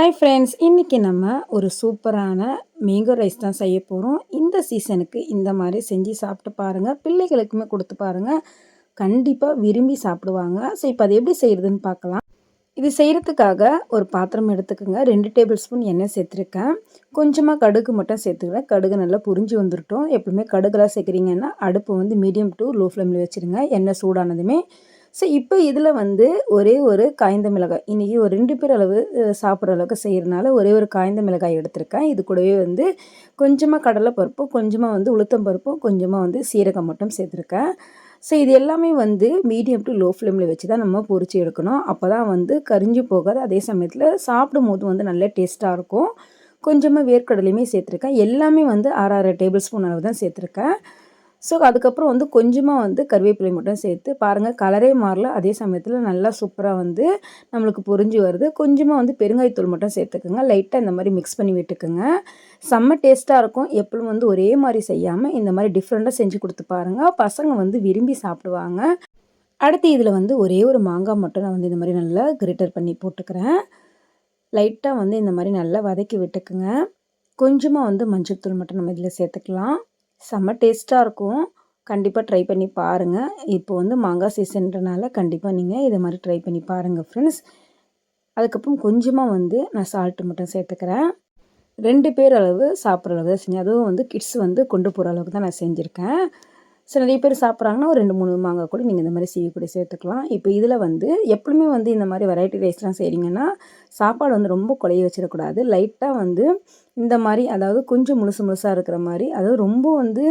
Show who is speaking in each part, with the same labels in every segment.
Speaker 1: Hi friends, இன்றைக்கி நம்ம ஒரு சூப்பரான மேங்கோ ரைஸ் தான் செய்ய போகிறோம். இந்த சீசனுக்கு இந்த மாதிரி செஞ்சு சாப்பிட்டு பாருங்கள். பிள்ளைகளுக்குமே கொடுத்து பாருங்கள், கண்டிப்பாக விரும்பி சாப்பிடுவாங்க. ஸோ இப்போ அது எப்படி செய்கிறதுன்னு பார்க்கலாம். இது செய்கிறதுக்காக ஒரு பாத்திரம் எடுத்துக்கோங்க. 2 டேபிள் ஸ்பூன் எண்ணெய் சேர்த்துருக்கேன். கொஞ்சமாக கடுகு மட்டும் சேர்த்துக்கிறேன். கடுகு நல்லா புரிஞ்சு வந்துட்டோம். எப்பவுமே கடுகுலாம் சேர்க்குறீங்கன்னா அடுப்பு வந்து மீடியம் டு லோ ஃப்ளேமில் வச்சுருங்க. எண்ணெய் சூடானதுமே ஸோ இப்போ இதில் வந்து ஒரே ஒரு காய்ந்த மிளகாய், இன்றைக்கி ஒரு 2 பேர் அளவு சாப்பிட்ற அளவுக்கு செய்கிறனால ஒரே ஒரு காய்ந்த மிளகாய் எடுத்திருக்கேன். இது கூடவே வந்து கொஞ்சமாக கடலைப்பருப்பும், கொஞ்சமாக வந்து உளுத்தம் பருப்பும், கொஞ்சமாக வந்து சீரகம் மட்டும் சேர்த்துருக்கேன். ஸோ இது எல்லாமே வந்து மீடியம் டு லோ ஃப்ளேமில் வச்சு தான் நம்ம பொரிச்சு எடுக்கணும். அப்போ தான் வந்து கரிஞ்சு போகாது. அதே சமயத்தில் சாப்பிடும்போது வந்து நல்ல டேஸ்ட்டாக இருக்கும். கொஞ்சமாக வேர்க்கடலையுமே சேர்த்துருக்கேன். எல்லாமே வந்து 6 டேபிள் ஸ்பூன் அளவு தான் சேர்த்துருக்கேன். ஸோ அதுக்கப்புறம் வந்து கொஞ்சமாக வந்து கருவேப்பிலை மட்டும் சேர்த்து பாருங்கள், கலரே மாறல. அதே சமயத்தில் நல்லா சூப்பராக வந்து நம்மளுக்கு பொரிஞ்சு வருது. கொஞ்சமாக வந்து பெருங்காயத்தூள் மட்டும் சேர்த்துக்குங்க. லைட்டாக இந்த மாதிரி மிக்ஸ் பண்ணி விட்டுக்குங்க. செம்ம டேஸ்ட்டாக இருக்கும். எப்பவும் வந்து ஒரே மாதிரி செய்யாமல் இந்த மாதிரி டிஃப்ரெண்ட்டாக செஞ்சு கொடுத்து பாருங்கள். பசங்க வந்து விரும்பி சாப்பிடுவாங்க. அடுத்து இதில் வந்து ஒரே ஒரு மாங்காய் மட்டும் நான் வந்து இந்த மாதிரி நல்லா கிரேட்டர் பண்ணி போட்டுக்கிறேன். லைட்டாக வந்து இந்த மாதிரி நல்லா வதக்கி விட்டுக்குங்க. கொஞ்சமாக வந்து மஞ்சள் தூள் மட்டும் நம்ம இதில் சேர்த்துக்கலாம். செம்ம டேஸ்ட்டாக இருக்கும். கண்டிப்பாக ட்ரை பண்ணி பாருங்கள். இப்போ வந்து மாங்காய் சீசன்றனால கண்டிப்பாக நீங்கள் இதை மாதிரி ட்ரை பண்ணி பாருங்கள் ஃப்ரெண்ட்ஸ். அதுக்கப்புறம் கொஞ்சமாக வந்து நான் சால்ட்டு மட்டும் சேர்த்துக்கிறேன். 2 பேர் அளவு சாப்பிட்ற அளவு தான் செஞ்சேன். அதுவும் வந்து கிட்ஸ் வந்து கொண்டு போகிற அளவுக்கு தான் நான் செஞ்சுருக்கேன். ஸோ நிறைய பேர் சாப்பிட்றாங்கன்னா ஒரு 2, 3 மாங்காய் கூட நீங்கள் இந்த மாதிரி சீவி கூட சேர்த்துக்கலாம். இப்போ இதில் வந்து எப்பவுமே வந்து இந்த மாதிரி வெரைட்டி ரைஸ்லாம் செய்கிறீங்கன்னா சாப்பாடு வந்து ரொம்ப குழைய வச்சிடக்கூடாது. லைட்டாக வந்து இந்த மாதிரி, அதாவது கொஞ்சம் முழுசாக இருக்கிற மாதிரி, அதாவது ரொம்ப வந்து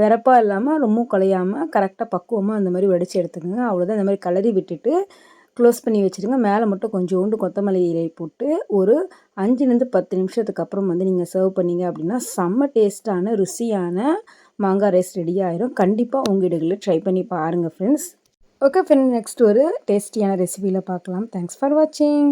Speaker 1: வெறப்பாக இல்லாமல் ரொம்ப குழையாமல் கரெக்டாக பக்குவமாக அந்த மாதிரி வடித்து எடுத்துக்கோங்க. அவ்வளோதான். இந்த மாதிரி கலரி விட்டுட்டு க்ளோஸ் பண்ணி வச்சுருங்க. மேலே மட்டும் கொஞ்சோண்டு கொத்தமல்லி இலை போட்டு ஒரு 5லேருந்து 10 நிமிஷத்துக்கு அப்புறம் வந்து நீங்கள் சர்வ் பண்ணிங்க அப்படின்னா செம்ம டேஸ்ட்டான ருசியான மாங்காய் ரைஸ் ரெடி ஆயிரும். கண்டிப்பாக உங்கள் வீடுகளில் ட்ரை பண்ணி பாருங்கள் ஃப்ரெண்ட்ஸ். ஓகே ஃப்ரெண்ட்ஸ், நெக்ஸ்ட் ஒரு டேஸ்டியான ரெசிபியில் பார்க்கலாம். தேங்க்ஸ் ஃபார் வாட்சிங்.